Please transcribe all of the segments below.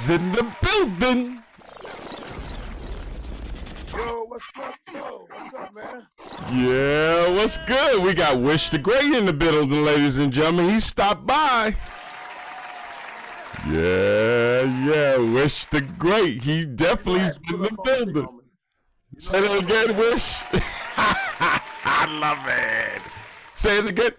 is in the building. Yo, what's up, bro? What's up, man? Yeah, what's good? We got Wish the Great in the building, ladies and gentlemen. He stopped by. Yeah, Wish the Great. He definitely in the building. Say that again, Wish. I love it. Say it again.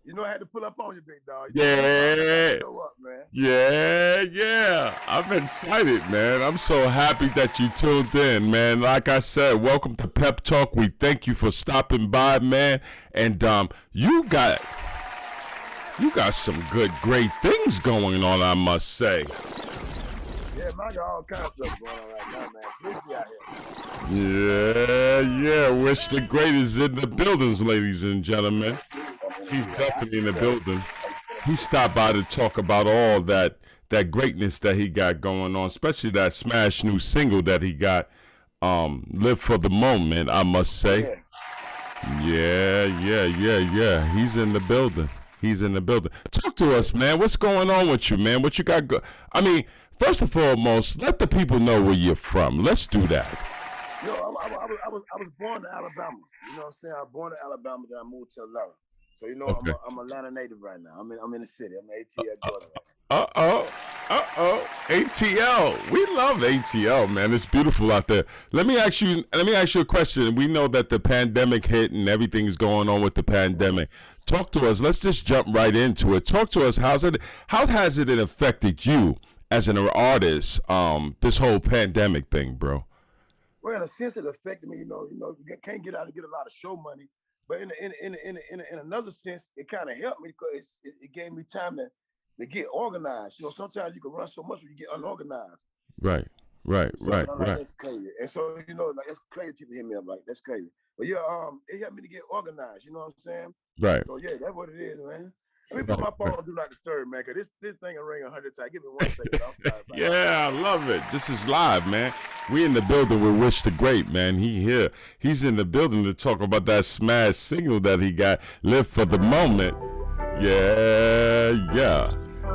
You know I had to pull up on you, big dog. Yeah. Show up, man. Yeah. I'm excited, man. I'm so happy that you tuned in, man. Like I said, welcome to Pep Talk. We thank you for stopping by, man. And you got some good, great things going on, I must say. Yeah, man, I got all kinds of stuff going on right now, man. Busy out here. Yeah. Wish the Great is in the buildings, ladies and gentlemen. He's definitely in the building. He stopped by to talk about all that greatness that he got going on, especially that smash new single that he got, Live for the Moment, I must say. Yeah. He's in the building. Talk to us, man. What's going on with you, man? What you got I mean, first and foremost, let the people know where you're from. Let's do that. Yo, I was born in Alabama. You know what I'm saying? I was born in Alabama, then I moved to Atlanta. So you know, okay. I'm a Atlanta native right now. I'm in the city. I'm in ATL, Georgia. ATL. We love ATL, man. It's beautiful out there. Let me ask you a question. We know that the pandemic hit and everything's going on with the pandemic. Talk to us. Let's just jump right into it. Talk to us. How has it affected you as an artist? This whole pandemic thing, bro. Well, in a sense, it affected me. You know, you can't get out and get a lot of show money. But in another sense, it kind of helped me because it gave me time to get organized. You know, sometimes you can run so much when you get unorganized. Right. That's crazy. And so, you know, like, that's crazy. People hit me up like, that's crazy. But yeah, it helped me to get organized. You know what I'm saying? Right. So yeah, that's what it is, man. Let me put my phone on Do Not Disturb, man, because this thing will ring 100 times. Give me 1 second. I'm sorry about that. I love it. This is live, man. We in the building with Wish the Great, man. He's in the building to talk about that smash single that he got, Live for the Moment. Yeah.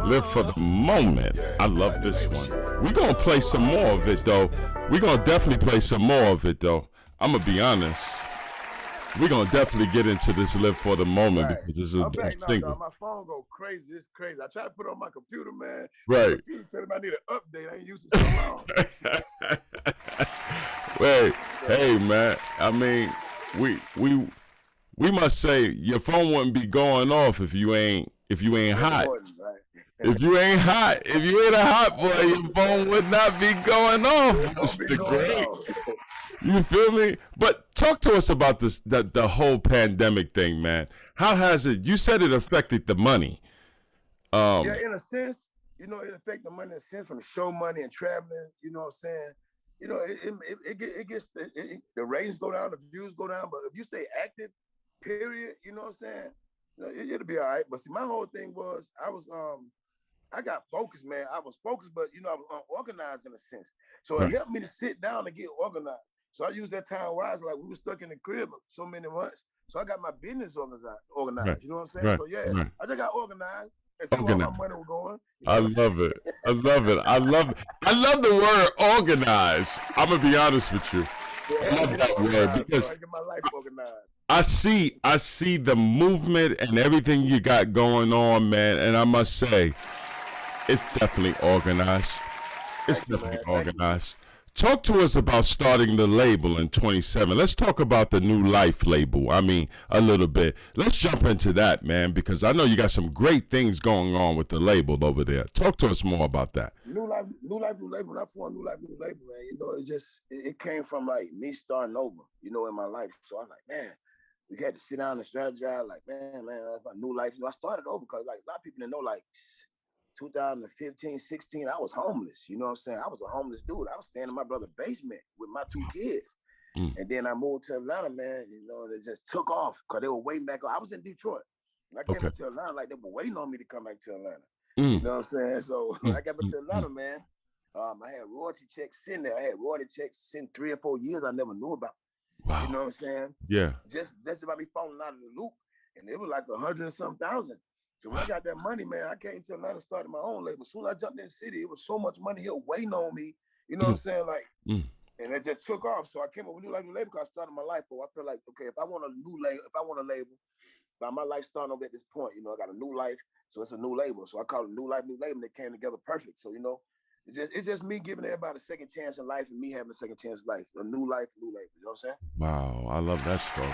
Live for the Moment. I love this one. We're going to play some more of it, though. We're going to definitely play some more of it, though. I'm going to be honest. We're going to definitely get into this Live for the Moment because this is a thing. My phone go crazy. It's crazy. I try to put it on my computer, man. Right. The computer telling me I need an update. I ain't used it so long. Wait, hey, man. I mean, we must say your phone wouldn't be going off if you ain't hot. If you ain't hot, if you ain't a hot boy, your phone would not be going off. Mr. Great. You feel me? But talk to us about this, the whole pandemic thing, man. How has it? You said it affected the money. Yeah, in a sense, you know, it affected the money in a sense from the show money and traveling. You know what I'm saying? You know, it gets the ratings go down, the views go down. But if you stay active, period, you know what I'm saying? You know, it'll be all right. But see, my whole thing was I got focused, man. I was focused, but you know, I was unorganized in a sense. So it helped me to sit down and get organized. So I used that time wise, like we were stuck in the crib so many months. So I got my business organized. Right. You know what I'm saying? Right. So yeah, I just got organized. And see where my money was going. I love it. I love the word organized. I'm gonna be honest with you. Yeah, I love that word because I get my life organized. I see the movement and everything you got going on, man. And I must say, it's definitely organized. Organized. Talk to us about starting the label in 27. Let's talk about the New Life label. I mean, a little bit. Let's jump into that, man, because I know you got some great things going on with the label over there. Talk to us more about that. New Life label. When I formed New Life label, man, you know, it came from like me starting over, you know, in my life. So I'm like, man, we had to sit down and strategize. Like, man, that's my new life. You know, I started over because like a lot of people didn't know, like 2015, 16, I was homeless. You know what I'm saying? I was a homeless dude. I was staying in my brother's basement with my 2 kids. And then I moved to Atlanta, man. You know, it just took off because they were waiting back. I was in Detroit. And I came back to Atlanta like they were waiting on me to come back to Atlanta. You know what I'm saying? So when I got back to Atlanta, man, I had royalty checks sitting there. I had royalty checks sitting 3 or 4 years I never knew about. Wow. You know what I'm saying? Yeah. Just about me falling out of the loop. And it was like 100 and some thousand. So when I got that money, man, I came to Atlanta and started my own label. As soon as I jumped in the city, it was so much money here waiting on me. You know what I'm saying? Like, and it just took off. So I came up with New Life, New Label because I started my life. But I feel like, okay, if I want a new label, if I want a label, by my life starting over at this point, you know, I got a new life, so it's a new label. So I call it New Life, New Label, and it came together perfect. So, you know, it's just me giving everybody a second chance in life and me having a second chance in life. A new life, new label. You know what I'm saying? Wow, I love that story.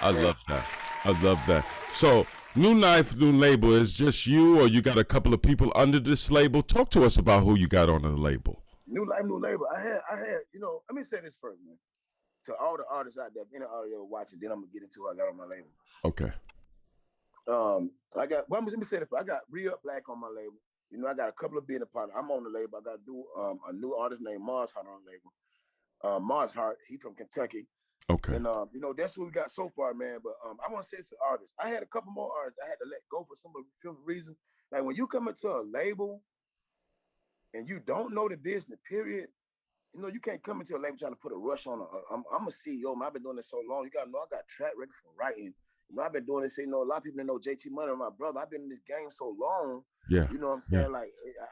I love that. I love that. So, New Life, New Label is just you, or you got a couple of people under this label? Talk to us about who you got on the label. New Life, New Label. I had, you know, let me say this first, man. To all the artists out there, any artist ever watching, then I'm gonna get into what I got on my label. Okay. I got, well, let me say this. I got Real Black on my label. You know, I got a couple of business partners. I'm on the label. I got to do a new artist named Mars Hart on the label. Mars Hart, he from Kentucky. Okay. And you know, that's what we got so far, man. But I want to say to artists, I had a couple more artists I had to let go for some reason. Like when you come into a label and you don't know the business, period. You know, you can't come into a label trying to put a rush on. I'm a CEO, man. I've been doing this so long. You gotta know I got track record for writing. You know, I've been doing this. You know, a lot of people didn't know JT Money, my brother. I've been in this game so long. Yeah. You know what I'm saying? Yeah. Like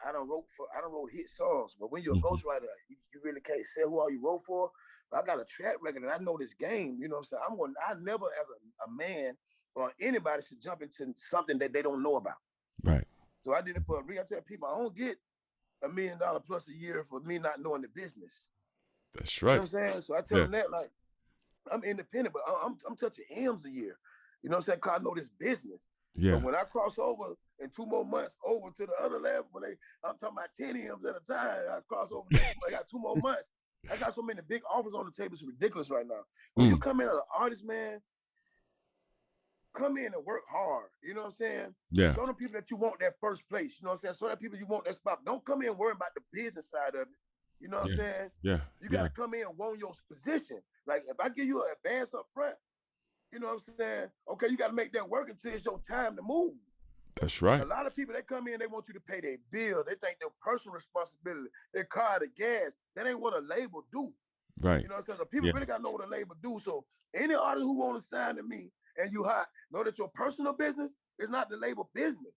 I don't wrote hit songs, but when you're a ghostwriter, you really can't say who all you wrote for. But I got a track record and I know this game. You know what I'm saying? I never as a man or anybody should jump into something that they don't know about. Right. So I did it for a reason. I tell people I don't get $1 million plus a year for me not knowing the business. That's right. You know what I'm saying? So I tell them that, like, I'm independent, but I'm touching M's a year. You know what I'm saying? Because I know this business. Yeah. But when I cross over in 2 more months over to the other level, I'm talking about 10 M's at a time. I cross over, I got 2 more months. I got so many big offers on the table. It's ridiculous right now. When you come in as an artist, man, come in and work hard. You know what I'm saying? Yeah. Show them people that you want that first place. You know what I'm saying? Show them people you want that spot. Don't come in worrying about the business side of it. You know what I'm saying? Yeah. You got to come in and want your position. Like if I give you an advance up front, you know what I'm saying? Okay, you got to make that work until it's your time to move. That's right. A lot of people, they come in, they want you to pay their bill. They think their personal responsibility, their car, the gas. That ain't what a label do. Right. You know what I'm saying? So people really got to know what a label do. So any artist who want to sign to me and you hot, know that your personal business is not the label business.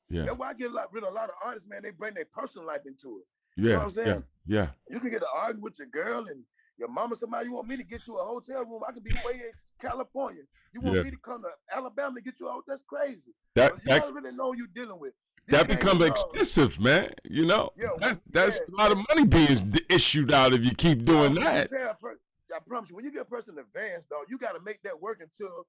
Yeah. That's why I get rid of a lot of artists, man. They bring their personal life into it. Yeah. You know what I'm saying? Yeah. You can get an argument with your girl and your mama, somebody, you want me to get you a hotel room. I can be way in California. You want me to come to Alabama to get you out? That's crazy. You gotta really know who you're dealing with. That becomes expensive, man. You know, that's a lot of money being issued out if you keep doing that. I promise you, when you get a person advanced, dog, you got to make that work until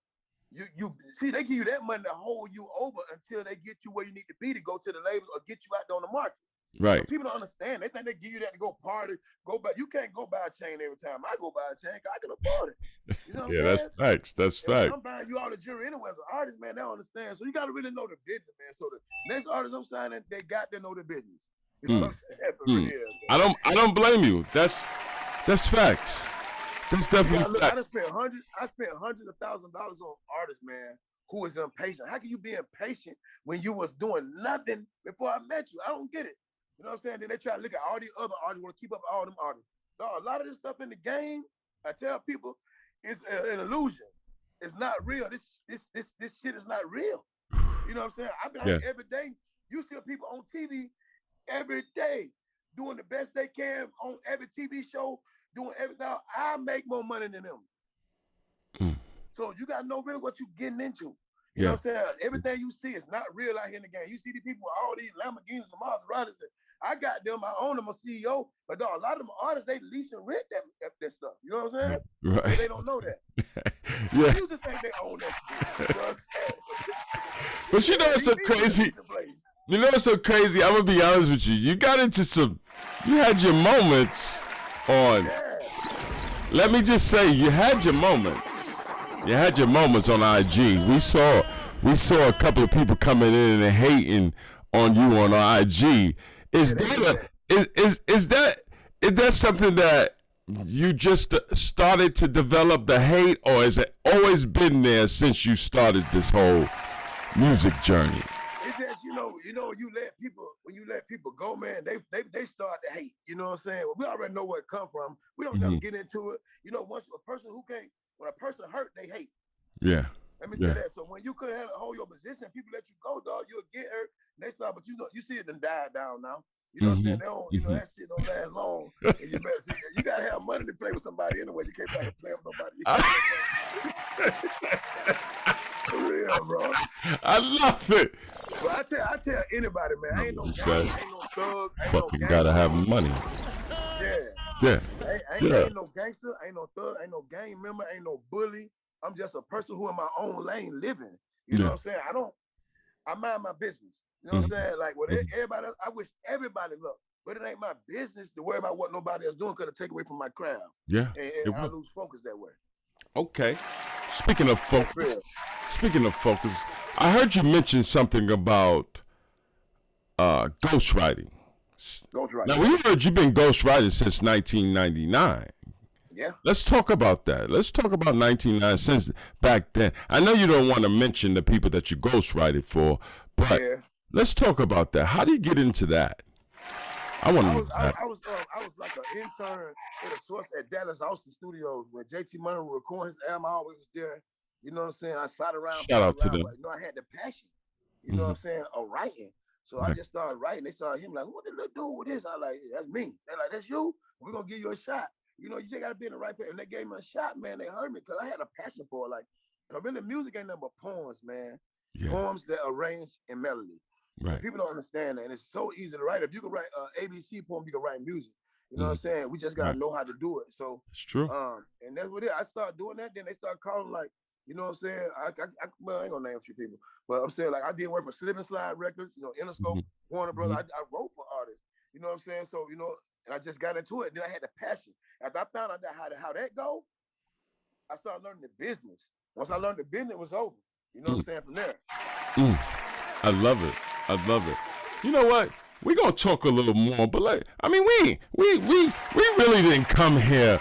you see they give you that money to hold you over until they get you where you need to be to go to the label or get you out there on the market. Right. So people don't understand. They think they give you that to go party, go back. You can't go buy a chain every time I go buy a chain. I can afford it. You know what I'm saying? That's facts. That's facts. I'm buying you all the jewelry anyway. As an artist, man, they don't understand. So you got to really know the business, man. So the next artist I'm signing, they got to know the business. You know what I'm saying? I don't blame you. That's facts. That's definitely facts. I spent hundreds of thousands of dollars on artists, man, who is impatient. How can you be impatient when you was doing nothing before I met you? I don't get it. You know what I'm saying? Then they try to look at all these other artists, want to keep up all them artists. Dog, a lot of this stuff in the game, I tell people, it's an illusion. It's not real. This shit is not real. You know what I'm saying? I've been out every day. You see people on TV every day doing the best they can on every TV show, doing everything. I make more money than them. So you got to know really what you're getting into. You know what I'm saying? Everything you see is not real out here in the game. You see these people with all these Lamborghinis and Maseratis. I got them. I own them. I'm a CEO. But dog, a lot of them artists, they lease and rent that stuff. You know what I'm saying? Right. But they don't know that. Yeah. I used to think they own that shit. You know what I'm saying? But you know what's so crazy? You know what's so crazy? I'm going to be honest with you. You got into you had your moments on. Yeah. Let me just say, you had your moments. You had your moments on IG. We saw a couple of people coming in and hating on you on IG. Is that something that you just started to develop the hate, or has it always been there since you started this whole music journey? It's just when you let people go, man, they start to hate. You know what I'm saying? Well, we already know where it come from. We don't never get into it. You know, when a person hurt, they hate. Yeah. Let me say that. So when you couldn't hold your position, people let you go, dog. You'll get hurt. Next time, but you see it done died down now. You know what I'm saying? They don't, that shit don't last long. And you better see, you gotta have money to play with somebody anyway. You can't play with nobody. For real, bro. I love it. But I tell anybody, man, I ain't no gang, I ain't no thug, I ain't fucking no gotta have money. Yeah. I ain't no gangster, I ain't no thug, I ain't no gang member, I ain't no bully. I'm just a person who in my own lane living. You know what I'm saying? I mind my business. You know what I'm saying? Like with everybody else, I wish everybody look, but it ain't my business to worry about what nobody else doing because it take away from my craft. Yeah. And I lose focus that way. Okay. Speaking of focus, I heard you mention something about ghostwriting. Ghostwriting. Now, we heard you've been ghostwriting since 1999. Yeah. Let's talk about that. Let's talk about 1999 since back then. I know you don't want to mention the people that you ghostwrited for, but let's talk about that. How do you get into that? I want to know that. I was like an intern at a source at Dallas Austin Studios when JT Money was recording his album. I always was there. You know what I'm saying? I sat around. Shout out to them. But, I had the passion. You know what I'm saying? Of writing. So I just started writing. They saw him like, what did they do with this? I like, that's me. They're like, that's you? We're going to give you a shot. You just got to be in the right place. And they gave me a shot, man. They heard me because I had a passion for it. Like, really, music ain't nothing but poems, man. Yeah. Poems that arrange in melody. Right. People don't understand that. And it's so easy to write. If you can write an ABC poem, you can write music. You know what I'm saying? We just got to know how to do it. So it's true. And that's what it is. I started doing that. Then they started calling like, you know what I'm saying? Well, I ain't going to name a few people. But I'm saying, like, I did work for Slip and Slide Records, Interscope, Warner Brothers. I wrote for artists. You know what I'm saying? So, and I just got into it. Then I had the passion. After I found out how that go, I started learning the business. Once I learned the business, it was over. You know what I'm saying? From there. I love it. I love it. You know what? We're going to talk a little more, but we really didn't come here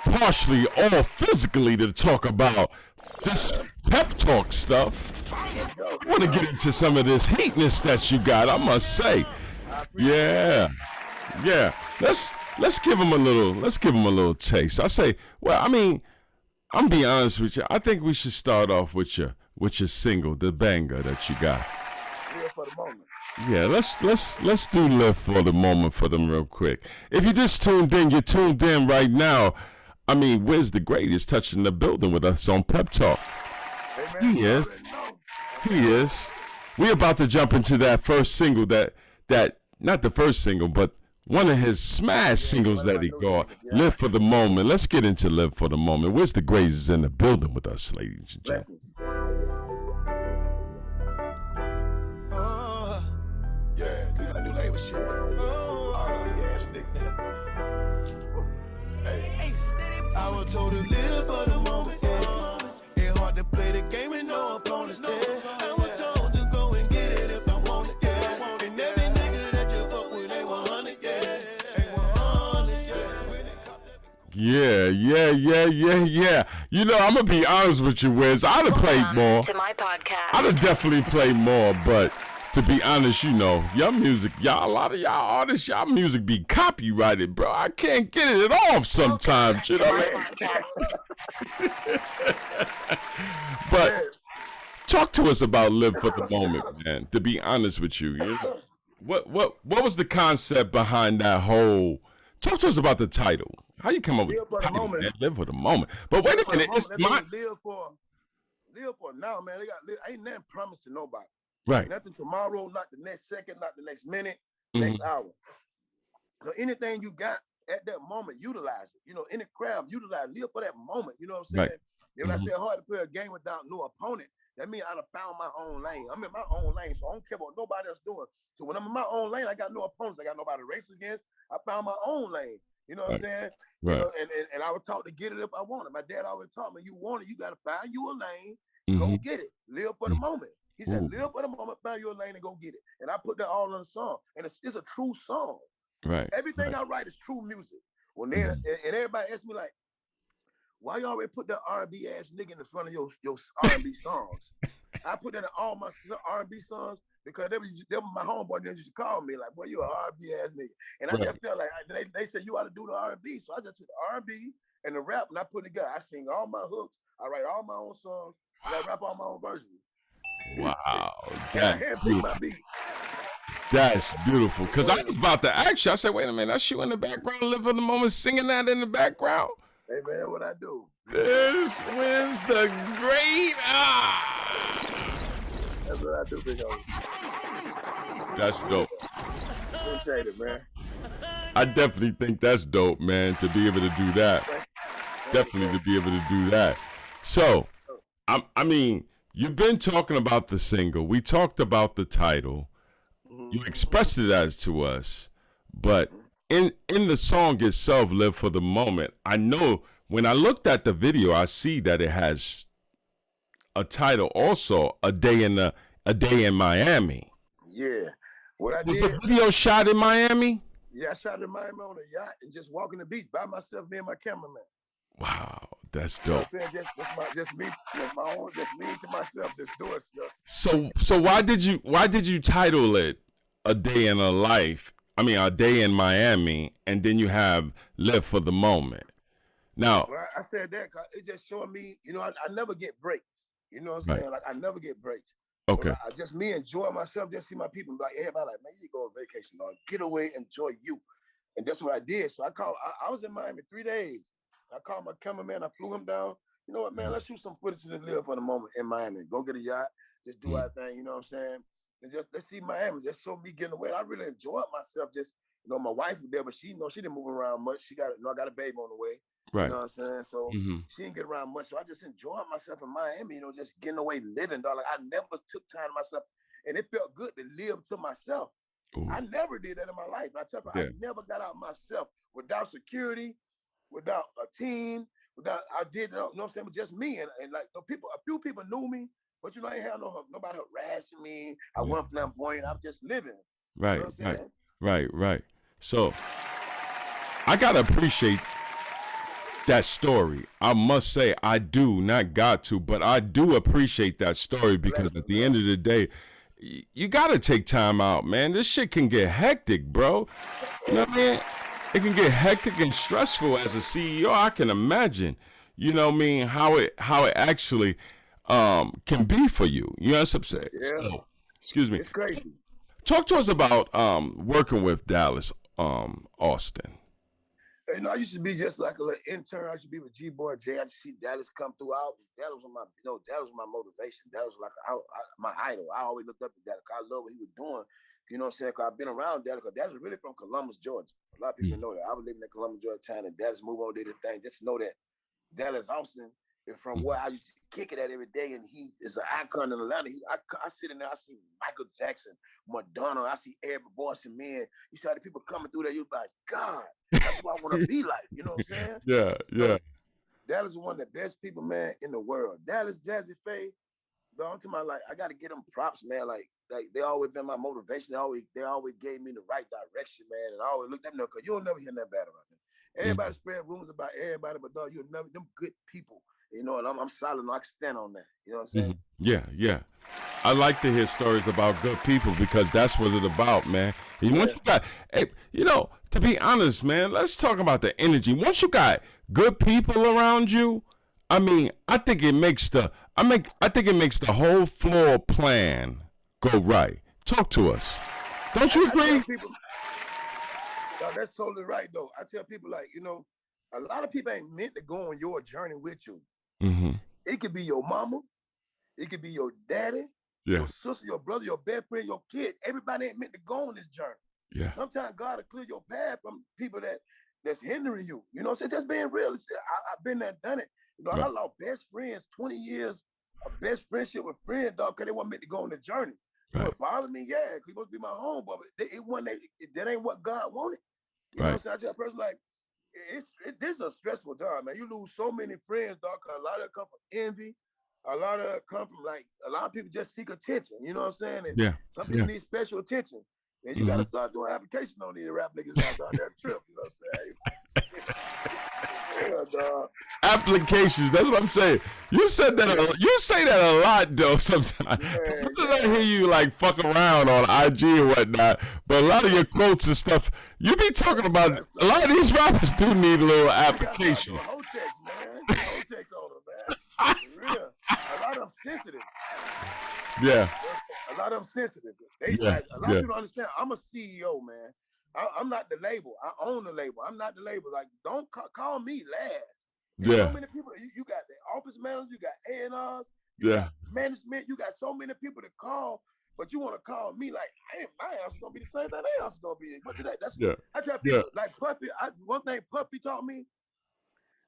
partially or physically to talk about this pep talk stuff. I want to get into some of this heatness that you got, I must say. Yeah. Let's give them a little taste. I say, well, I'm being honest with you. I think we should start off with your single, the banger that you got. Live for the moment. Yeah, let's do Live for the Moment for them real quick. If you just tuned in, you're tuned in right now. Wiz the Great is touching the building with us on Pep Talk. Hey, man, he is. We're about to jump into that first single that not the first single, but one of his smash singles that he got, Live for the Moment. Let's get into Live for the Moment. Wiz the Great is in the building with us, ladies and gentlemen. I knew label shit. Ass nigga. Hey, I was told to live for the moment. It's hard to play the game with no opponents there. I was told to go and get it if I want it. And every nigga that you fuck with, they 100. Yeah. I'm gonna be honest with you, Wiz. I'd have played more. To my podcast. I'd have definitely played more, but to be honest, your music, a lot of y'all artists, y'all music be copyrighted, bro. I can't get it off sometimes, But talk to us about Live for the Moment, man. To be honest with you, what was the concept behind that whole? Talk to us about the title. How you come up with the title, man? Live for the Moment. But wait a minute, it's my live for now, man. Ain't nothing promised to nobody. Right. Nothing tomorrow, not the next second, not the next minute, next hour. So anything you got at that moment, utilize it. Any craft, utilize it. Live for that moment. You know what I'm saying? Right. If I say hard to play a game without no opponent, that means I'd have found my own lane. I'm in my own lane, so I don't care what nobody else doing. So when I'm in my own lane, I got no opponents. I got nobody to race against. I found my own lane. You know what I'm saying? Right. And I was taught to get it if I want it. My dad always taught me, you want it, you got to find you a lane, go get it. Live for the moment. He said, live for the moment, find your lane and go get it. And I put that all in a song. And it's a true song. Right. Everything I write is true music. When they and everybody asks me like, why you always put that R&B ass nigga in the front of your R&B songs? I put that in all my R&B songs because they were my homeboy. They used to call me like, boy, you an R&B ass nigga. And I just felt like they said you ought to do the R&B. So I just took the R&B And the rap, when I put it together, I sing all my hooks. I write all my own songs. And I rap all my own verses. Wow, that's beautiful. That's beautiful. Because I was about to ask you. I said, wait a minute, that's you in the background, live for the moment, singing that in the background. Hey, man, what I do? This wins the great. That's what I do, big old. That's dope. Appreciate it, man. I definitely think that's dope, man, to be able to do that. Definitely to be able to do that. So, I mean, you've been talking about the single. We talked about the title. You expressed it as to us. But in the song itself, Live for the Moment, I know when I looked at the video, I see that it has a title also, A Day in Miami. Yeah. Was the video shot in Miami? Yeah, I shot in Miami on a yacht and just walking the beach by myself, me and my cameraman. Wow, that's dope. You know what I'm saying? Just me to myself, just doing stuff. So why did you title it A Day in a Life? I mean, A Day in Miami, and then you have Live for the Moment. Now, well, I said that because it just showing me, you know, I never get breaks. You know what I'm saying? Like I never get breaks. Okay. So just me enjoy myself, just see my people, like everybody like, man, you need to go on vacation, dog. Get away, enjoy you. And that's what I did. So I was in Miami 3 days. I called my cameraman, I flew him down. You know what, man, let's shoot some footage to Live for the Moment in Miami. Go get a yacht, just do our thing, you know what I'm saying? And just let's see Miami, just show me getting away. I really enjoyed myself. Just, you know, my wife was there, but she didn't move around much. She got, I got a baby on the way. Right. You know what I'm saying? So she didn't get around much. So I just enjoyed myself in Miami, you know, just getting away, living, dog. Like I never took time to myself. And it felt good to live to myself. Ooh. I never did that in my life. I tell you, I never got out myself without security, without a team, I did, you know what I'm saying, but just me. And like a few people knew me, but you know, I ain't had nobody harassing me. I wasn't flamboyant. I'm just living. Right, you know right. So I gotta appreciate that story. I must say, I do, not got to, but I do appreciate that story because at the end of the day, you gotta take time out, man. This shit can get hectic, bro. You know what I mean? It can get hectic and stressful as a CEO. I can imagine, you know what I mean, how it actually can be for you. You know what I'm saying? Yeah. So, excuse me. It's crazy. Talk to us about working with Dallas Austin. You know, I used to be just like a little intern. I used to be with G-Boy J. I used to see Dallas come through. Dallas was my motivation. Dallas was like my idol. I always looked up to Dallas. I love what he was doing. You know what I'm saying? Because I've been around Dallas. Because Dallas is really from Columbus, Georgia. A lot of people know that. I was living in Columbus, Georgia town, and Dallas moved on, did his thing. Just know that Dallas Austin is from where I used to kick it at every day, and he is an icon in Atlanta. I sit in there, I see Michael Jackson, Madonna, I see every Boyz II Men. You see how the people coming through there, you're like, God, that's what I want to be like. You know what I'm saying? Yeah. So, Dallas is one of the best people, man, in the world. Dallas, Jazzy Faye, I'm talking about, like, I got to get them props, man. Like they always been my motivation. They always gave me the right direction, man. And I always looked at them because you'll never hear nothing bad about them. Everybody spread rumors about everybody, but dog, you'll never, them good people. You know, and I'm solid, and I can stand on that. You know what I'm saying? Yeah. I like to hear stories about good people because that's what it's about, man. And once you got, you know, to be honest, man, let's talk about the energy. Once you got good people around you, I mean, I think it makes the whole floor plan go right. Talk to us. Don't you agree? No, that's totally right, though. I tell people, like, you know, a lot of people ain't meant to go on your journey with you. It could be your mama. It could be your daddy, your sister, your brother, your best friend, your kid. Everybody ain't meant to go on this journey. Yeah. Sometimes God will clear your path from people that's hindering you. You know what I'm saying? Just being real. I've been there, done it. You know, I lost best friends, 20 years of best friendship with friends, dog, because they weren't meant to go on the journey. Right. It bothered me, because he supposed to be my homeboy, but that ain't what God wanted. You know what I'm saying? I tell a person, like, this is a stressful time, man. You lose so many friends, dog, because a lot of it come from envy. A lot of it come from, like, a lot of people just seek attention. You know what I'm saying? And some people need special attention. And you got to start doing application on these rap niggas out there. That's trip. You know what I'm saying? Yeah, dog. Applications. That's what I'm saying. You said that. You say that a lot, though. Sometimes, I hear you like fuck around on IG or whatnot. But a lot of your quotes and stuff, you be talking about. A lot of these rappers do need a little application. Hotex, man. Hotex on them, man. For real. A lot of them sensitive. Yeah. A lot of them sensitive. A lot of people don't understand. I'm a CEO, man. I'm not the label. I own the label. I'm not the label. Like, don't call me last. There's so many people. You got the office manager, you got A&Rs, you got management, you got so many people to call, but you want to call me like, hey, my answer's gonna be the same thing their answer's gonna be. But I tell people, like Puppy, one thing Puppy taught me,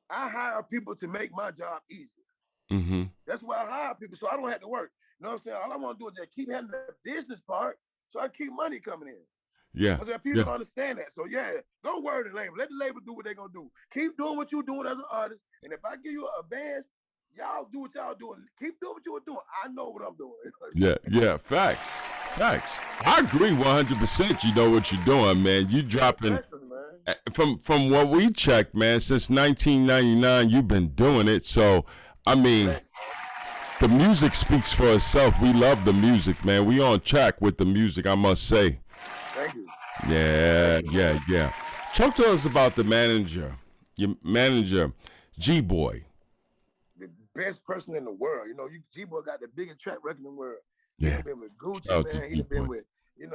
I hire people to make my job easier. Mm-hmm. That's why I hire people, so I don't have to work. You know what I'm saying? All I want to do is just keep having the business part, so I keep money coming in. Yeah. I said people don't understand that. So don't worry the label. Let the label do what they're gonna do. Keep doing what you're doing as an artist. And if I give you an advance, y'all do what y'all doing. Keep doing what you were doing. I know what I'm doing. Yeah. Facts. I agree 100%. You know what you're doing, man. You dropping from what we checked, man. Since 1999, you've been doing it. So I mean, the music speaks for itself. We love the music, man. We on track with the music, I must say. Thank you. Yeah. Talk to us about the manager. Your manager, G-Boy. The best person in the world. You know, G-Boy got the biggest track record in the world. Yeah. He done been with Gucci, man. He done been with, he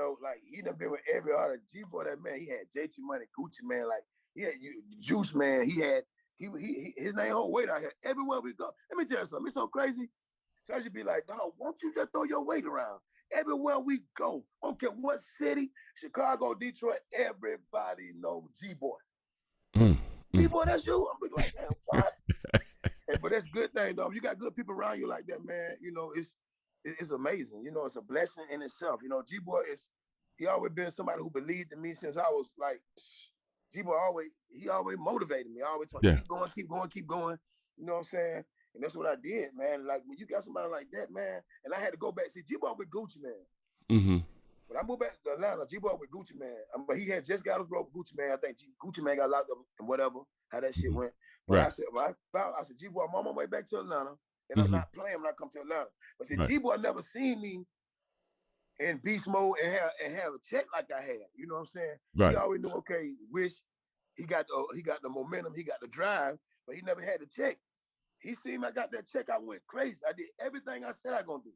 done been with every artist. G-Boy, that man, he had JT Money, Gucci, man. Like, he had Juice, man. He his name whole weight out here. Everywhere we go. Let me tell you something. It's so crazy. So I should be like, dog, won't you just throw your weight around? Everywhere we go, I don't care what city, Chicago, Detroit, everybody know G-Boy. G-Boy, that's you? I'm like, man, what? But that's a good thing, though. You got good people around you like that, man. You know, it's amazing. You know, it's a blessing in itself. You know, G-Boy he always been somebody who believed in me since I was like, G-Boy always motivated me. I always told me, keep going. You know what I'm saying? And that's what I did, man. Like, when you got somebody like that, man, and I had to go back. See, G-Boy with Gucci, man. Mm-hmm. When I moved back to Atlanta, G-Boy with Gucci, man. But he had just got his rope Gucci, man. I think Gucci, man, got locked up and whatever, how that shit went. But I said, I said, G-Boy, I'm on my way back to Atlanta, and I'm not playing when I come to Atlanta. But see, G-Boy never seen me in beast mode and have a check like I had. You know what I'm saying? Right. He always knew, okay, he got the momentum, he got the drive, but he never had the check. He seen I got that check, I went crazy. I did everything I said I gonna do.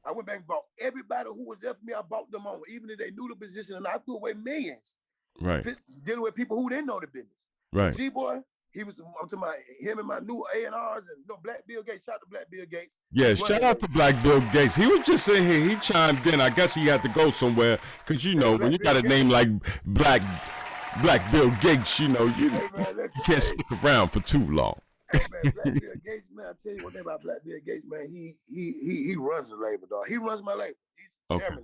I went back and bought everybody who was there for me. I bought them on, even if they knew the position, and I threw away millions. Right. Dealing with people who didn't know the business. Right. G-Boy, I'm talking about him and my new A&Rs and Black Bill Gates. Shout out to Black Bill Gates. Yeah, shout out to Black Bill Gates. He was just in here. He chimed in. I guess he had to go somewhere because when you got a name like Black Bill Gates, you can't stick around for too long. Hey, man, Black Bill Gates, man, I tell you one thing about Black Bill Gates, man. He runs the label, dog. He runs my label. He's chairman.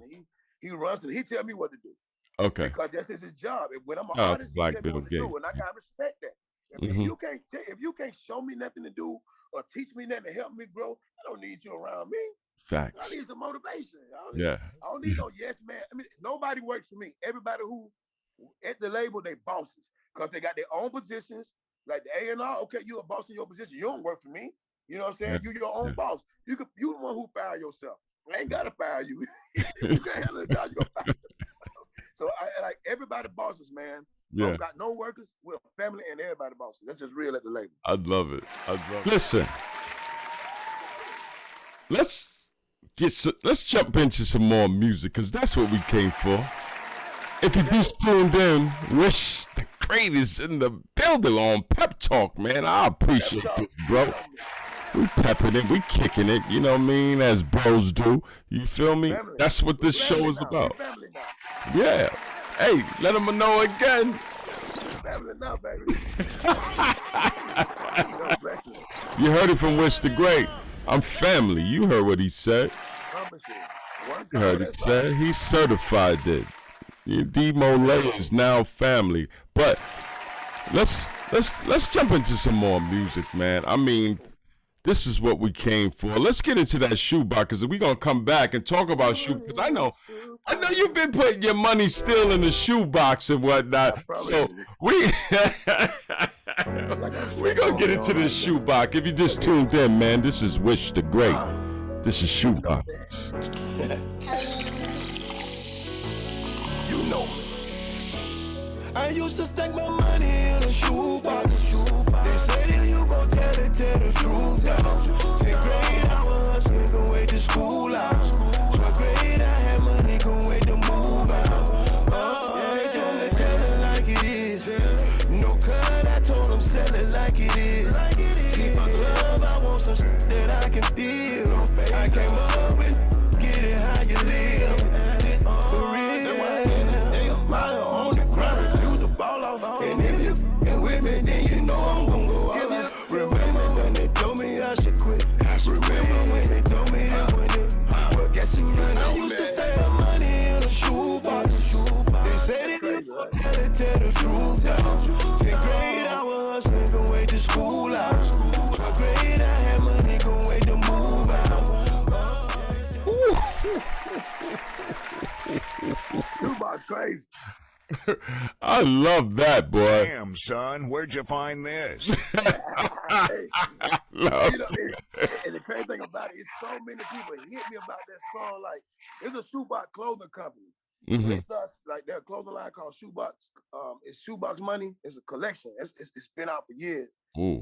He runs it. He tell me what to do. Okay. Because that's his job. When I'm an artist, Black Bill Gates, and I gotta respect that. If you can't show me nothing to do or teach me nothing to help me grow, I don't need you around me. Facts. I need some motivation. I don't need no yes man. I mean, nobody works for me. Everybody who at the label, they bosses because they got their own positions. Like the A&R, okay, you a boss in your position. You don't work for me. You know what I'm saying? You your own boss. You the one who fire yourself. I ain't gotta fire you. You can't handle the job, you gonna fire yourself. So I like everybody bosses, man. Yeah. I don't got no workers. We're family and everybody bosses. That's just real at the label. I love it. Listen, let's jump into some more music because that's what we came for. If you just tuned in, wish the greatest in the building on Peptalk, man. I appreciate this, bro. We pepping it, we kicking it, you know what I mean, as bros do. You feel me? Family. That's what this show is about. Yeah. Hey, let them know again. Family now, baby. You heard it from Wish the Great. I'm family. You heard what he said. You heard he said. He certified it. Demo Lay is now family. But let's jump into some more music, man. I mean, this is what we came for. Let's get into that shoebox because we're gonna come back and talk about shoebox. Because I know you've been putting your money still in the shoebox and whatnot. So we We're gonna get into this Shoebox. If you just tuned in, man, this is Wish the Great. This is Shoebox. You know me. I used to stack my money in a shoebox. They said if you gon' tell the truth now. 10th grade, I was hustling, couldn't wait to school out. 12th grade, I had money, couldn't wait to move out. They told me tell it like it is. No cut, I told them sell it like it is. See my love, I want some shit that I can feel. I came up with get it how you live. For real, my on the ground, refuse to fall off. And if you f***ing with me, then you know I'm gon' go all out. Remember when they told me I should quit? Remember when they told me that when it, well, guess who run on me? I used to stack my money in a shoebox. They said if you gotta tell the truth now. 10th grade, I was hustling, couldn't wait to school out. 12th grade, I had money, couldn't wait to move out. Shoebox crazy. I love that, boy. Damn, son, where'd you find this? Hey, you know, and the crazy thing about it is so many people hit me about that song. Like, it's a Shoebox clothing company. They start like their clothing line called Shoebox. It's Shoebox Money. It's a collection. It's been out for years.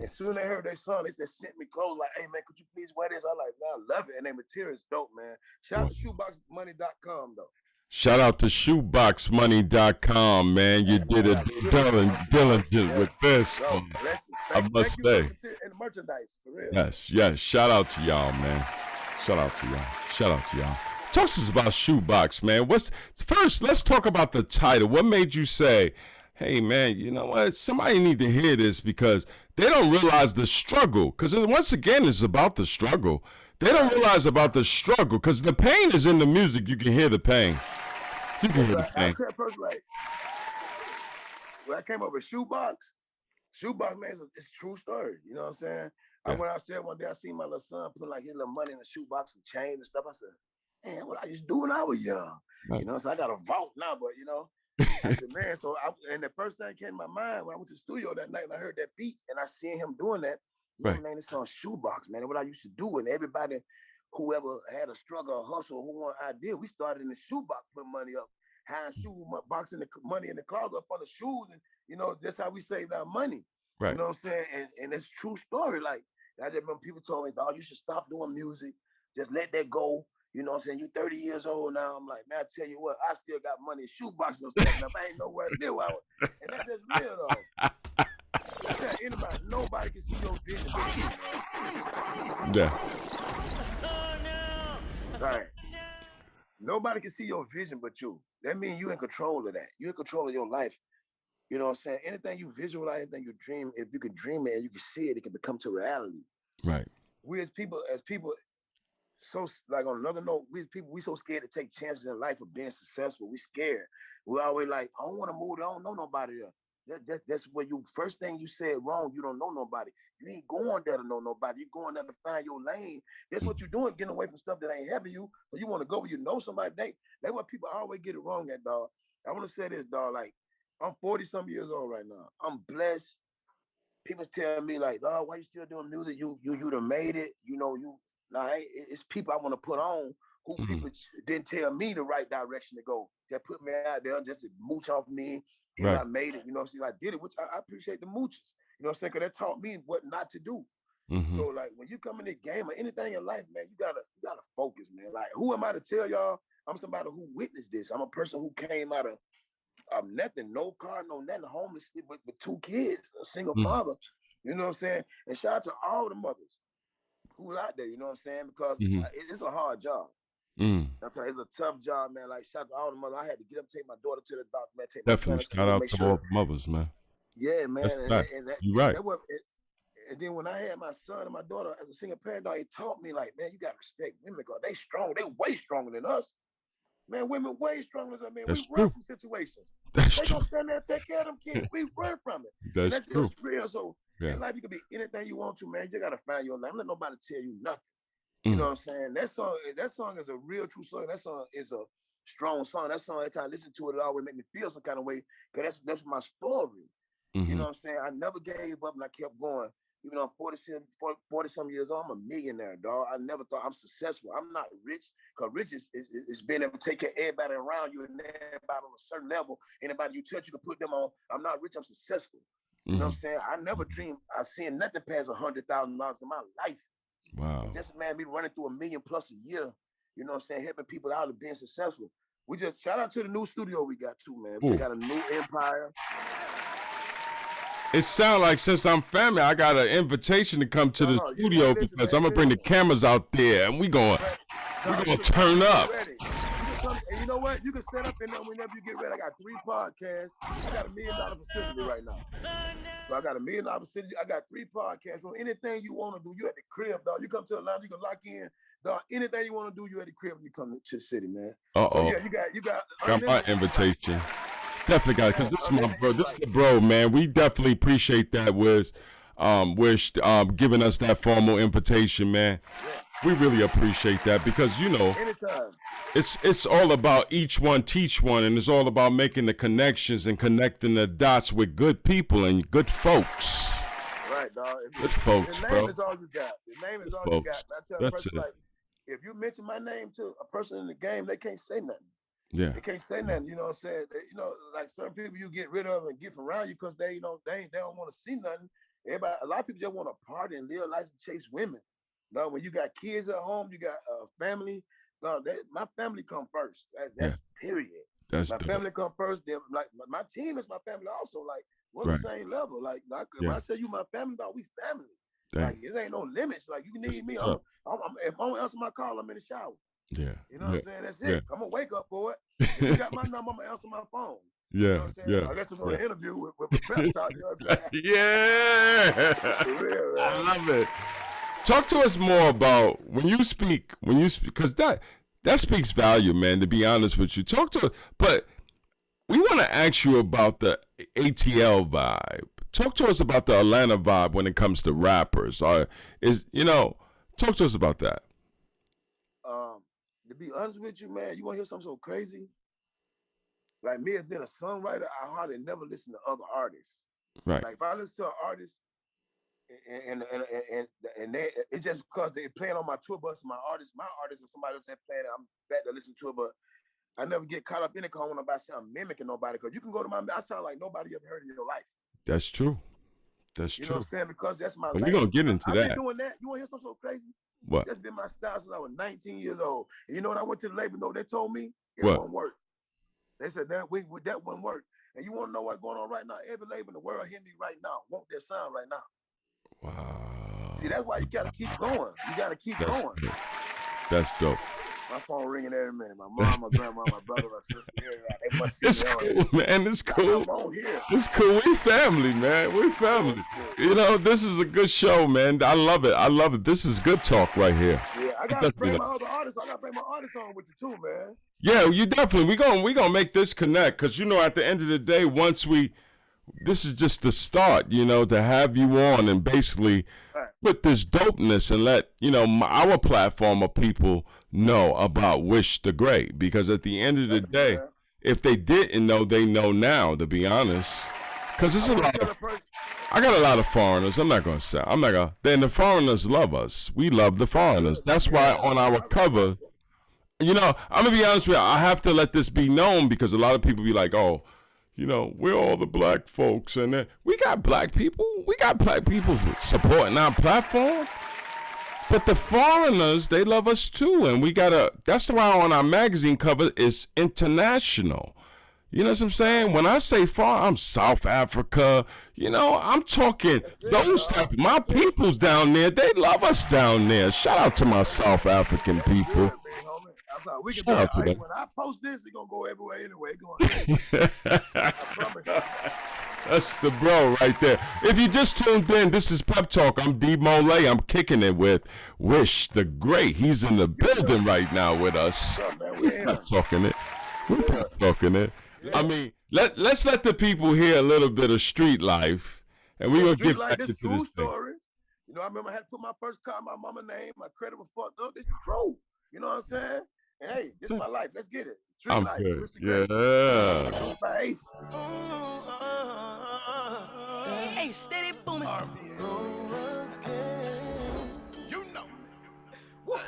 As soon as they heard that song, they just sent me clothes like, hey man, could you please wear this? I like, man, I love it. And their material is dope, man. Shout out to shoeboxmoney.com though. Shout out to shoeboxmoney.com, man. You did it diligent with this. I must say. And the merchandise, for real. Yes. Shout out to y'all, man. Shout out to y'all. Talk to us about Shoebox, man. First, let's talk about the title. What made you say, hey, man, you know what? Somebody need to hear this because they don't realize the struggle. Because once again, it's about the struggle. They don't realize about the struggle because the pain is in the music. You can hear the pain. You can hear the pain. I tell a person, like, when I came up with Shoebox, man, it's a true story. You know what I'm saying? I went outside one day, I seen my little son put like his little money in a shoebox and chain and stuff. I said, man, what I used to do when I was young. You know, so I got a vault now, but you know, I said, man, and the first thing that came to my mind when I went to the studio that night and I heard that beat and I seen him doing that, man, this song Shoebox, man, and what I used to do, and everybody, whoever had a struggle or hustle, who wanted an idea, we started in the shoebox, putting money up, hiding boxing the money in the closet up on the shoes, and you know, that's how we saved our money. Right. You know what I'm saying? And it's a true story. Like, I just remember people told me, dog, you should stop doing music, just let that go. You know what I'm saying? You're 30 years old now. I'm like, man, I tell you what, I still got money in shoeboxes and stuff. Now, I ain't nowhere to live out. And that's just real, though. I tell anybody, nobody can see your vision but you, man. Yeah. Oh, no. Right. Nobody can see your vision but you. That means you're in control of that. You're in control of your life. You know what I'm saying? Anything you visualize, anything you dream, if you can dream it and you can see it, it can become to reality. Right. We as people, so like on another note, we so scared to take chances in life of being successful. We scared. We always like, I don't want to move. I don't know nobody there. That's where first thing you said wrong. You don't know nobody. You ain't going there to know nobody. You're going there to find your lane. That's what you're doing, getting away from stuff that ain't helping you. But you want to go where you know somebody. That's what people always get it wrong at, dog. I want to say this, dog. Like, I'm 40-some years old right now. I'm blessed. People tell me like, dog, why you still doing music? You done made it. You know, it's people I want to put on who people didn't tell me the right direction to go. They put me out there just to mooch off me. Right. I made it, you know what I'm saying? I did it, which I appreciate the mooches. You know what I'm saying? Because that taught me what not to do. So like when you come in the game or anything in life, man, you gotta focus, man. Like, who am I to tell y'all? I'm somebody who witnessed this. I'm a person who came out of nothing, no car, no nothing, homeless, with 2 kids, a single father. You know what I'm saying? And shout out to all the mothers who out there, you know what I'm saying? Because it's a hard job. That's right. It's a tough job, man. Like, shout out to all the mothers. I had to get up, take my daughter to the doctor, man. Definitely. Shout out to all the mothers, man. Yeah, man. You're right. And then when I had my son and my daughter as a single parent, it taught me, like, man, you got to respect women because they strong. They way stronger than us. Man, women way stronger than us, man. We run from situations. They gonna stand there and take care of them kids. We run from it. That's true. Just real. So in life, you can be anything you want to, man. You gotta find your life. Don't let nobody tell you nothing. You know what I'm saying? That song is a real true song. That song is a strong song. That song, every time I listen to it, it always make me feel some kind of way. Cause that's my story. You know what I'm saying? I never gave up and I kept going. Even though I'm 40 some years old, I'm a millionaire, dog. I never thought I'm successful. I'm not rich, because rich is being able to take care of everybody around you and everybody on a certain level. Anybody you touch, you can put them on. I'm not rich, I'm successful. You know what I'm saying? I never dreamed I seen nothing past $100,000 in my life. Wow. And just me running through $1 million plus a year, you know what I'm saying, helping people out and being successful. We just shout out to the new studio we got too, man. We got a new empire. It sounds like since I'm family, I got an invitation to come to the studio because I'm gonna bring the cameras out there and we gonna turn up. And you know what? You can set up in there whenever you get ready. I got 3 podcasts. I got $1 million facility right now. So I got $1 million facility. I got 3 podcasts. So anything you want to do, you at the crib, dog. You come to Atlanta, you can lock in, dog. Anything you want to do, you at the crib when you come to the city, man. So yeah, you got my invitation. Definitely got it, because this is my bro. This is the bro, man. We definitely appreciate that, Wish, giving us that formal invitation, man. We really appreciate that because, you know, it's all about each one teach one, and it's all about making the connections and connecting the dots with good people and good folks. Right, dog. Good folks, the name is all you got. The name is all you got. I tell a person, like, if you mention my name to a person in the game, they can't say nothing. Yeah. They can't say nothing, you know what I'm saying? You know, like certain people you get rid of and get from around you because they don't want to see nothing. Everybody, a lot of people just want to party and live life and chase women. No, when you got kids at home, you got a family. No, my family come first. That's period. That's my dope. family come first. Then, like my team is my family also. Like we're the same level. Like when I say you my family, dog, we family. Dang. Like it ain't no limits. Like you need me. If I don't answer my call, I'm in the shower. Yeah. You know what I'm saying? That's it. I'm gonna wake up for it. If you got my number, I'm gonna answer my phone. Yeah. You know what I'm saying? Yeah. Unless I'm on an interview with Peptalk, you know what I'm saying? Yeah. For real, man. I love it. Talk to us more about when you speak, because that speaks value, man, to be honest with you. But we want to ask you about the ATL vibe. Talk to us about the Atlanta vibe when it comes to rappers. Talk to us about that. To be honest with you, man, you want to hear something so crazy? Like me as being a songwriter, I hardly never listen to other artists. Right. Like if I listen to an artist, and it's just because they're playing on my tour bus, my artist, or somebody else that playing, I'm back to listen to it, but I never get caught up in it because I don't want nobody to sound mimicking nobody, because you can go to I sound like nobody you ever heard in your life. That's true. That's true. You true. know what I'm saying? Because that's my life. We're going to get into that. I've been doing that. You want to hear something so crazy? What? That's been my style since I was 19 years old. And you know what I went to the label, they told me? It what? Won't work. They said that wouldn't work. And you want to know what's going on right now? Every label in the world hear me right now, want that sound right now. Wow. See, that's why you got to keep going. You got to keep going. Dope. That's dope. My phone ringing every minute. My mom, my grandma, my brother, my sister. They must it's cool, man. It's cool. It's cool. We family, man. We family. You know, this is a good show, man. I love it. I love it. This is good talk right here. Yeah, I gotta bring my other artists. I gotta bring my artists on with you too, man. Yeah, you definitely. We gonna make this connect, because you know, at the end of the day, this is just the start, you know, to have you on and basically put this dopeness and let, you know, our platform of people know about Wish the Great. Because at the end of the day, if they didn't know, they know now, to be honest. Because it's I got a lot of foreigners. Then the foreigners love us. We love the foreigners. That's why on our cover, you know, I'm going to be honest with you, I have to let this be known, because a lot of people be like, oh, you know, we're all the black folks, and then we got black people. We got black people supporting our platform. But the foreigners, they love us too, and that's why on our magazine cover it's international. You know what I'm saying? When I say foreign, I'm South Africa. You know, I'm talking those type. My peoples down there, they love us down there. Shout out to my South African people. We can when I post this, it's gonna go everywhere anyway. I promise. That's the bro right there. If you just tuned in, this is Pep Talk. I'm D Mole. I'm kicking it with Wish the Great. He's in the building right now with us. We're Pep Talking it. We're Pep Talking it. Yeah. I mean, let's let the people hear a little bit of street life, and we're gonna get back into this true story. You know, I remember I had to put my first car, my mama name, my credit was fucked up. This is true. You know what I'm saying? And hey, this is my life. Let's get it. Street life. Good. Yeah. Hey, steady booming. You know. What?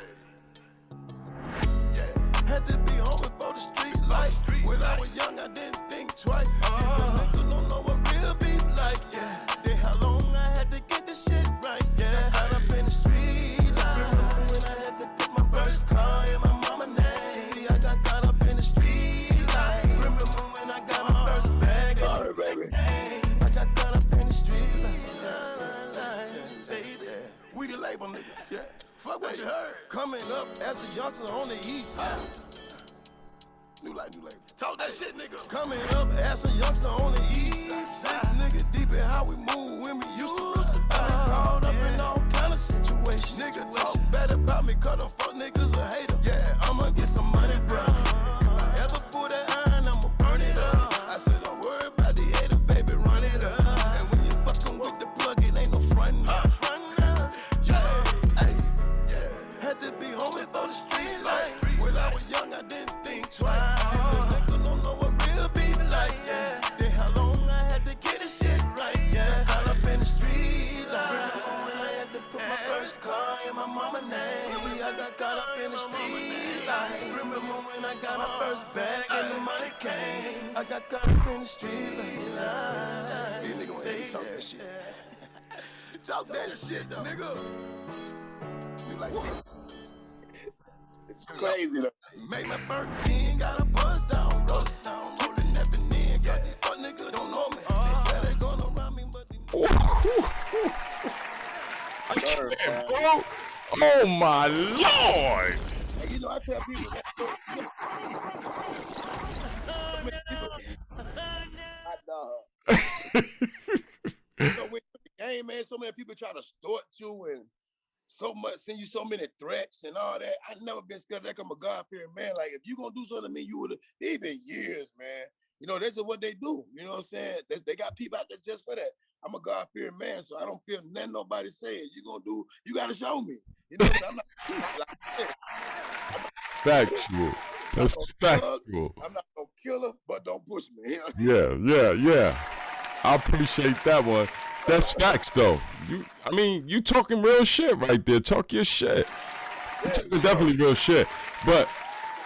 Yeah. Had to be home before the street life. When I was young, I didn't think twice. Niggas don't know what real beef like. Yeah. Then how long I had to get this shit right. Yeah. Got up in the street life. Remember when I had to put my first car in my mama name. See, I got caught up in the street life. Remember when I got my first bag. Sorry, baby. I got caught up in the street life. We the label nigga. Yeah. Fuck what you heard. Coming up as a youngster on the east side. New life, new label. Talk that shit, nigga. Coming up as a youngster on the east side. Nigga deep in how we move when we used to ride. I been caught up in all kind of situations. Nigga talk bad about me, cause them fuck niggas a hater. Yeah, I'ma get some money, bro. If I ever pull that iron, I'ma burn it up. I said, don't worry about the hater, baby, run it up. And when you fucking with the plug, it ain't no frontin' up. Had to be home before the street light. When I was young, I didn't think twice. Niggas don't know what real beef like. Yeah. Then how long I had to get this shit right. Yeah. Caught up in the street light. Remember when I had to put my first car in my mama name. See, I got caught up in the street light. Remember when I got my first bag and the money came. I got caught up in the street light. These niggas want to talk that shit. Talk that shit, nigga. You like It's crazy though. Make my Burger King, got a buzz down, roast down, rolling that in. Got these fuck niggas don't know me. They said they gonna rob me, but they I can't, bro. Oh my Lord. And you know, I tell people that. Hot dog. So when the game, man, so many people try to extort you and so much, send you so many threats and all that. I never been scared of that. I'm a God-fearing man. Like, if you gonna do something to me, you would've. They've been years, man. You know, this is what they do. You know what I'm saying? They got people out there just for that. I'm a God-fearing man, so I don't feel nothing nobody says. You gonna do, you gotta show me. You know what I'm saying? Factual. That's factual. I'm not no killer, but don't push me. Yeah. I appreciate that one. That's facts, though. You talking real shit right there. Talk your shit. You talking definitely real shit. But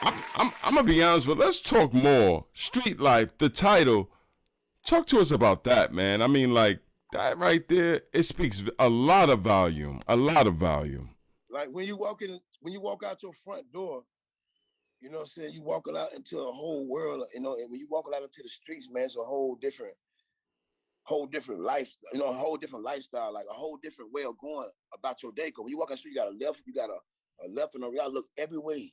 I'm gonna be honest with you. Let's talk more. Street Life, the title. Talk to us about that, man. I mean, like, that right there, it speaks a lot of volume. A lot of volume. Like when you walk out your front door, you know what I'm saying? You walking out into a whole world, you know, and when you walking out into the streets, man, it's a whole different life, you know, a whole different lifestyle, like a whole different way of going about your day. Because when you walk on the street, you got a left, you got a left and a right. You gotta look every way.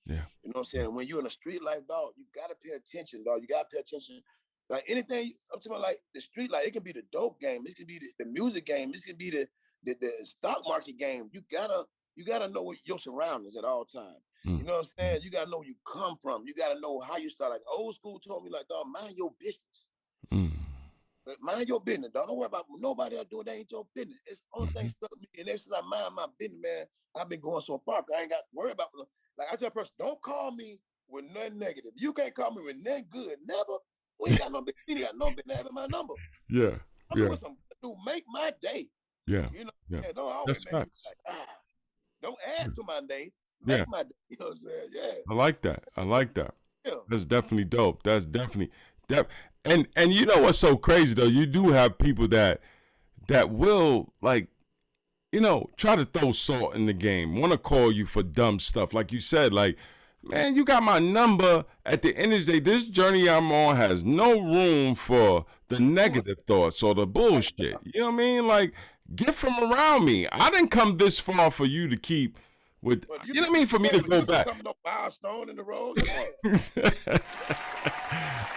Yeah. You know what I'm saying? When you're in a street life, dog, you gotta pay attention, dog. You gotta pay attention. Like anything, I'm talking about, like the street life, it can be the dope game, it can be the music game, this can be the stock market game. You gotta know what your surroundings at all times. You know what I'm saying? You gotta know where you come from. You gotta know how you start. Like old school told me, like, dog, mind your business. Mind your business, dog. Don't worry about nobody else doing that. Ain't your business. It's the only thing stuck me. And ever since I mind my business, man, I've been going so far. I ain't got to worry about. Like I tell a person, don't call me with nothing negative. You can't call me with nothing good. Never. We ain't got no business. You got no business having my number. Yeah. I'm with some dude, make my day. Yeah. You know. Yeah. Don't always That's make me like, don't add to my day. Make my day. You know what I'm saying? Yeah. I like that. Yeah. That's definitely dope. That's definitely and you know what's so crazy though? You do have people that will, like, you know, try to throw salt in the game, want to call you for dumb stuff. Like you said, like, man, you got my number. At the end of the day, this journey I'm on has no room for the negative thoughts or the bullshit. You know what I mean? Like, get from around me. I didn't come this far for you to keep with, you know what I mean? For me to go back. No milestone in the road.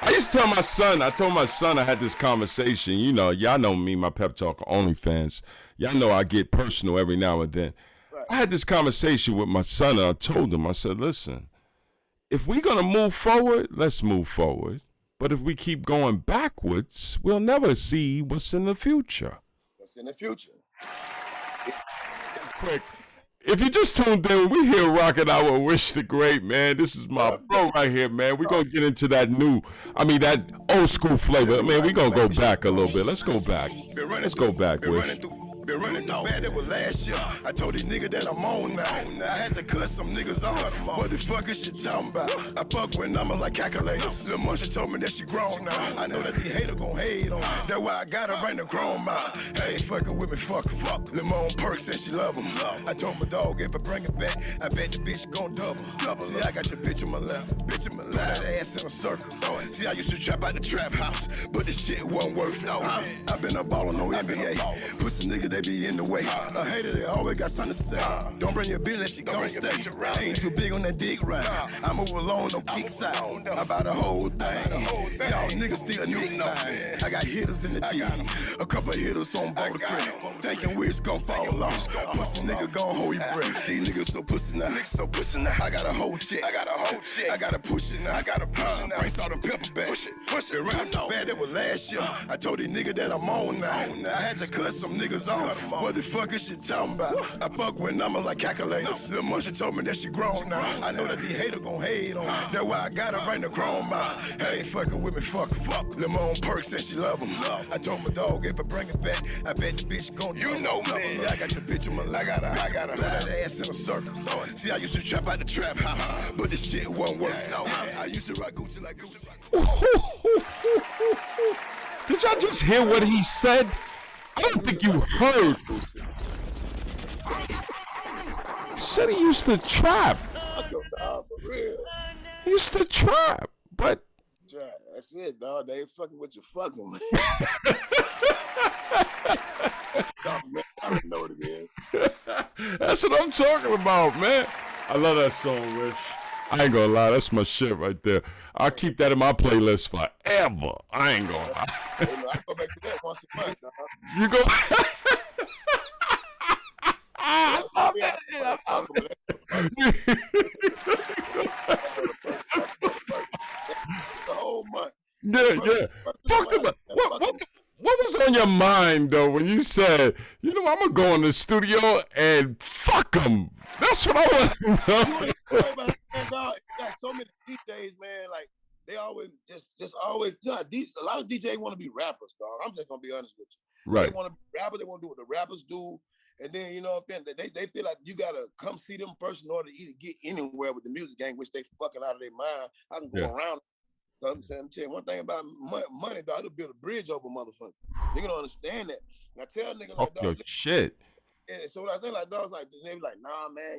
I used to tell my son, I had this conversation, you know, y'all know me, my Peptalk OnlyFans. Y'all know I get personal every now and then. Right. I had this conversation with my son and I told him, I said, listen, if we're going to move forward, let's move forward. But if we keep going backwards, we'll never see what's in the future. What's in the future? Quick. if you just tuned in, we here rocking our Wish the Great, man. This is my bro right here, man. We're going to get into that that old school flavor. Man, we're going to go back a little bit. Let's go back. Let's go back, Wish. Been running through bad, that was last year. I told these niggas that I'm on now. I had to cut some niggas off. What the fuck is she talking about? I fuck with numbers like calculators. Lil' Munch told me that she grown now. I know that these haters gon' hate on. That's why I gotta bring the chrome out. Hey, fucking with me, fuck her. Lil' Mon Perks and she love him. I told my dog if I bring it back, I bet the bitch gon' double. See, I got your bitch in my lap. That ass in a circle. See, I used to trap out the trap house, but this shit wasn't worth it. I been a ballin' no NBA. Pussy nigga, they be in the way. A hater, they always got something to say. Don't bring your bitch unless she gon' stay. Ain't too big on that dick ride. I move alone, no kicks out. I buy the whole thing. Y'all niggas still new nine. I got hitters in the team. A couple hitters on board the credit. Thinking we gon' fall off. Pussy nigga gon' hold your breath. These niggas so pussy now. I got a whole chick. I gotta push it now. Bring salt and pepper back. Push it right now. Bad, that was last year. I told these niggas that I'm on now. I had to cut some niggas off. What the fuck is she talking about? I fuck with numbers like calculators. Lil' Munch told me that she grown now. I know that these haters gon' hate on. That's why I gotta bring the chrome out. Hey, fucking with me, fuck her. Lil' Mon Perks and she love him. I told my dog if I bring it back, I bet the bitch gon' do. You know me. See, I got your bitch in my lap. I got her. That ass in a circle. See, I used to trap out the trap house, but this shit won't work. I used to rock Gucci like Gucci. Did y'all just hear what he said? I don't think you heard. He said he used to trap. For real. He used to trap, but that's it, dog. They ain't fucking with you, fucking man. I don't know what it is. That's what I'm talking about, man. I love that song, Rich. I ain't gonna lie, that's my shit right there. I'll keep that in my playlist forever. I ain't gonna lie. I go back to that once a month, dog. You go. I love it. The whole month. Yeah. Talk about what was on your mind though when you said, you know, I'm gonna go in the studio and fuck them. That's what I want to know. You got so many DJs, man. Like they always just always. You know, a lot of DJs want to be rappers, dog. I'm just gonna be honest with you. Right. They want to be rappers. They want to do what the rappers do. And then, you know, they feel like you gotta come see them first in order to either get anywhere with the music game, which they fucking out of their mind. I can go around. So I'm telling you one thing about money, dog. It'll build a bridge over motherfucker. Nigga don't understand that. Now tell nigga like, dog. Shit. Yeah, so what I think like dogs like they be like, nah, man,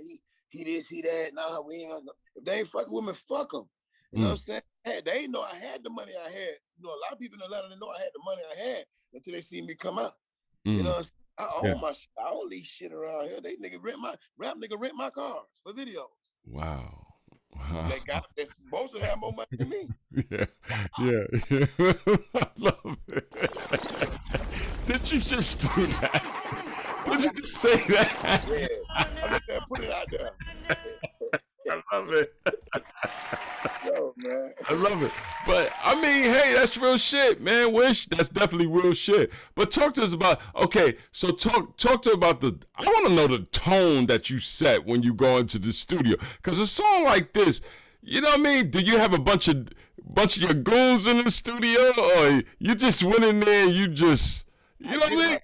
he this, he that. Nah, we ain't gonna. If they ain't fucking with me, fuck them. You know what I'm saying? Hey, they ain't know I had the money I had. You know, a lot of people in Atlanta didn't know I had the money I had until they see me come out. You know what I'm saying? I own my shit. I don't leave shit around here. They nigga rent my cars for videos. Wow. They're supposed to have more money than me. Yeah. I love it. Did you just do that? Did you just say that? Yeah. I just put it out there. I love it. Yo, man. I love it. But I mean, hey, that's real shit, man. Wish that's definitely real shit. But talk to us about so talk to us about I want to know the tone that you set when you go into the studio. Cause a song like this, you know what I mean? Do you have a bunch of your goons in the studio, or you just went in there and you just you know what I mean?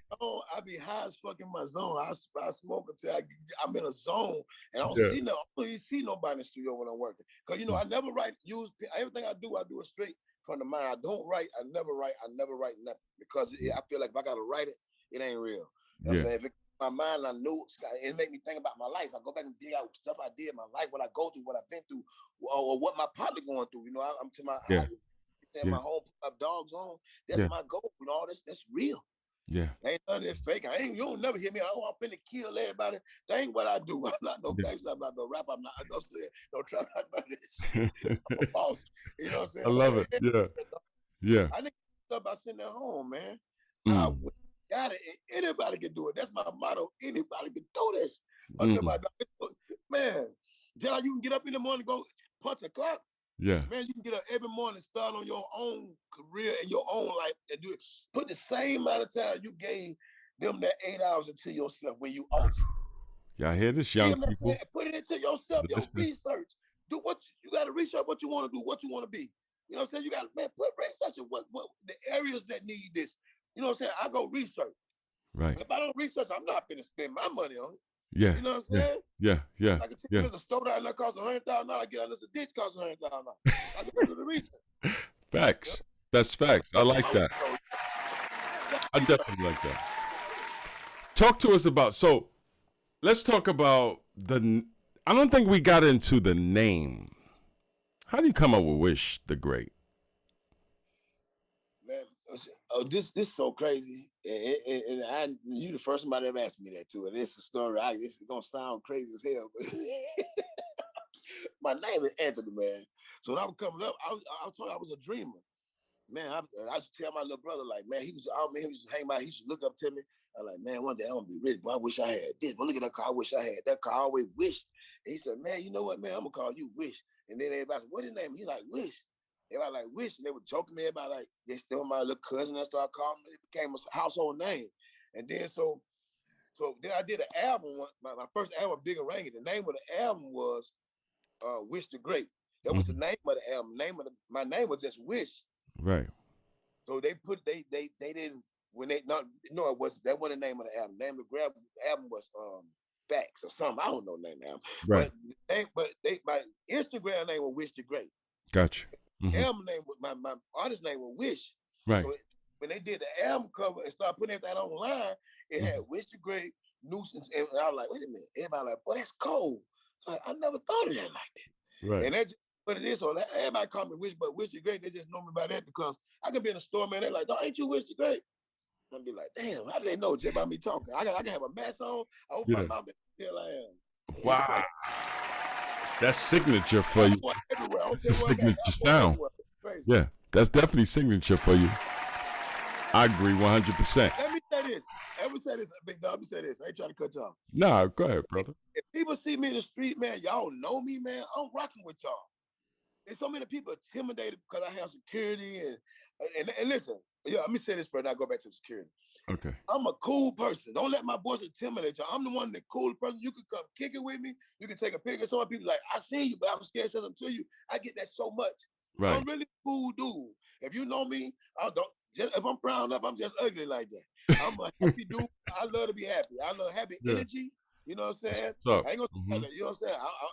I be high as fuck in my zone. I smoke until I'm in a zone, and I don't see nobody in the studio when I'm working. Cause you know I never use everything I do it straight from the mind. I don't write. I never write nothing because I feel like if I gotta write it, it ain't real. You know what I'm saying? If it's my mind, I knew it make me think about my life. I go back and dig out stuff I did in my life, what I go through, what I've been through, or what my partner going through. You know, I'm to my my home dogs on. That's my goal. You know, that's real. Yeah. Ain't none of that fake. You don't never hear me. I'm finna kill everybody. That ain't what I do. I'm not no gangster. I'm not no rapper. I'm not no trap. I'm not this shit. I'm a boss. You know what I'm saying? I love it. Yeah. I think stuff about sitting at home, man. I got it. Anybody can do it. That's my motto. Anybody can do this. Man, just like you can get up in the morning and go punch a clock. Yeah. Man, you can get up every morning, start on your own career and your own life and do it. Put the same amount of time you gave them that 8 hours into yourself when you off. Y'all hear this, young people? Put it into yourself, your research. Do what you got to research what you want to do, what you want to be. You know what I'm saying? You got to put research in what the areas that need this. You know what I'm saying? I go research. Right. If I don't research, I'm not going to spend my money on it. Yeah. You know what I'm saying? Yeah. Like there's a store that costs $100,000. I get on this, a ditch costs $100,000. I can do the research. Facts. That's facts. I like that. I definitely like that. Talk to us about, so let's talk about I don't think we got into the name. How do you come up with Wish the Great? Man, this is so crazy. And you the first somebody ever asked me that too. And it's a story. It's gonna sound crazy as hell, but my name is Anthony, man. So when I was coming up, I was told I was a dreamer. Man, I used to tell my little brother, like, man, he was hanging by, he used to look up to me. I'm like, man, one day I'm gonna be rich, but I wish I had this. But look at that car, I wish I had that car. I always wished. And he said, man, you know what, man, I'm gonna call you Wish. And then everybody said, what his name? He's like, Wish. Everybody like Wish, and they were joking me about like they still my little cousin. I started calling me. It became a household name. And then so then I did an album. My first album, Big and Rangy. The name of the album was Wish the Great. That was the name of the album. My name was just Wish. Right. So they didn't when they that wasn't the name of the album. The name of the album was Facts or something. I don't know the name of the album. Right. But my Instagram name was Wish the Great. Gotcha. Mm-hmm. Album name was my artist name was Wish. Right. So when they did the album cover and started putting everything online, it had Wish the Great, Nuisance, and I was like, wait a minute. Everybody like, boy, that's cold. Like, I never thought of that like that. Right. And that's what it is. So everybody call me Wish, but Wish the Great, they just know me by that because I could be in a store, man. They're like, ain't you Wish the Great? I'd be like, damn, how do they know just by me talking? I can have a mask on. I open my mouth and tell I am. Wow. That's signature for you. That's a signature sound. Yeah, that's definitely signature for you. I agree 100%. Let me say this. Big dog. Let me say this. I ain't trying to cut you off. Nah, go ahead, brother. If people see me in the street, man, y'all know me, man. I'm rocking with y'all. There's so many people intimidated because I have security and listen. Yeah, let me say this first. I go back to security. Okay. I'm a cool person. Don't let my voice intimidate you. I'm the one that cool person. You can come kick it with me. You can take a picture. Some people like, I seen you, but I'm scared to say something to you. I get that so much. Right. I'm really cool dude. If you know me, if I'm proud enough, I'm just ugly like that. I'm a happy dude. I love to be happy. I love happy energy. You know what I'm saying? I ain't gonna say that. You know what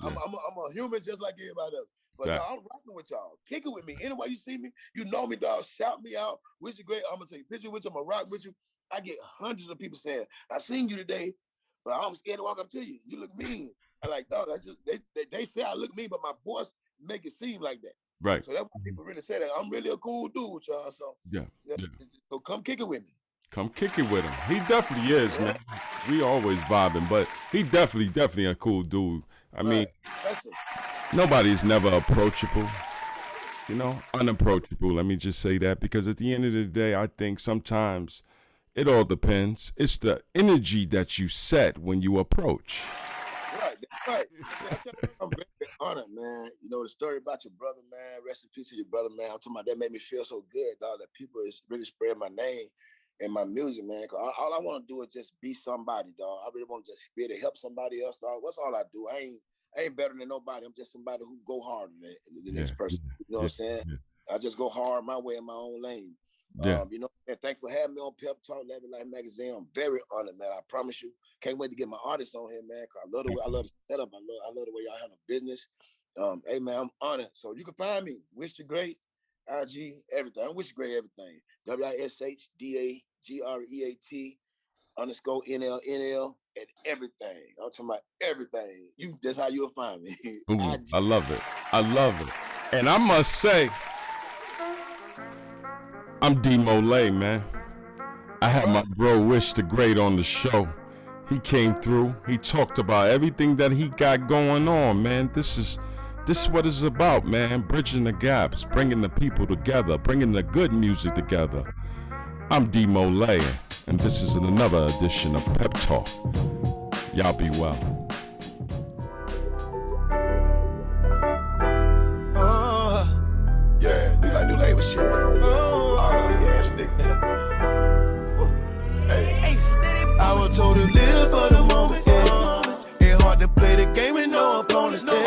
I'm saying? I'm a human just like everybody else. But dog, I'm rocking with y'all. Kick it with me. Anyway, you see me, you know me, dog. Shout me out. Wish you great. I'm gonna take a picture with you. I'm gonna rock with you. I get hundreds of people saying, I seen you today, but I'm scared to walk up to you. You look mean. I like, dog, that's just they say I look mean, but my voice make it seem like that. Right. So that's why people really say that. I'm really a cool dude, y'all. So yeah. So come kick it with me. Come kick it with him. He definitely is, man. We always vibing, but he definitely a cool dude. I mean, nobody's never approachable. You know, unapproachable. Let me just say that because at the end of the day, I think sometimes it all depends. It's the energy that you set when you approach. Right. I'm very honored, man. You know, the story about your brother, man. Rest in peace to your brother, man. I'm talking about that made me feel so good, dog, that people is really spreading my name and my music, man. Cause all I want to do is just be somebody, dog. I really want to just be able to help somebody else, dog. What's all I do? I ain't better than nobody. I'm just somebody who go harder than the next person. You know what I'm saying? I just go hard my way in my own lane. You know, and thanks for having me on Peptalk, #magazine. I'm very honored, man. I promise you. Can't wait to get my artists on here, man. Cause I love the way I love the setup. I love the way y'all handle business. Hey man, I'm honored. So you can find me, Wish the Great, IG, everything. I'm Wish the Great, everything. WISHDAGREAT _NL and everything. I'm talking about everything. That's how you'll find me. Ooh, I love it. And I must say, I'm D Molay, man. I had my bro Wish the Great on the show. He came through. He talked about everything that he got going on, man. This is what it's about, man. Bridging the gaps, bringing the people together, bringing the good music together. I'm D Molay, and this is another edition of Pep Talk. Y'all be well. New label shit, nigga. Ass nigga. Hey, I was told to live for the moment, gonna stay.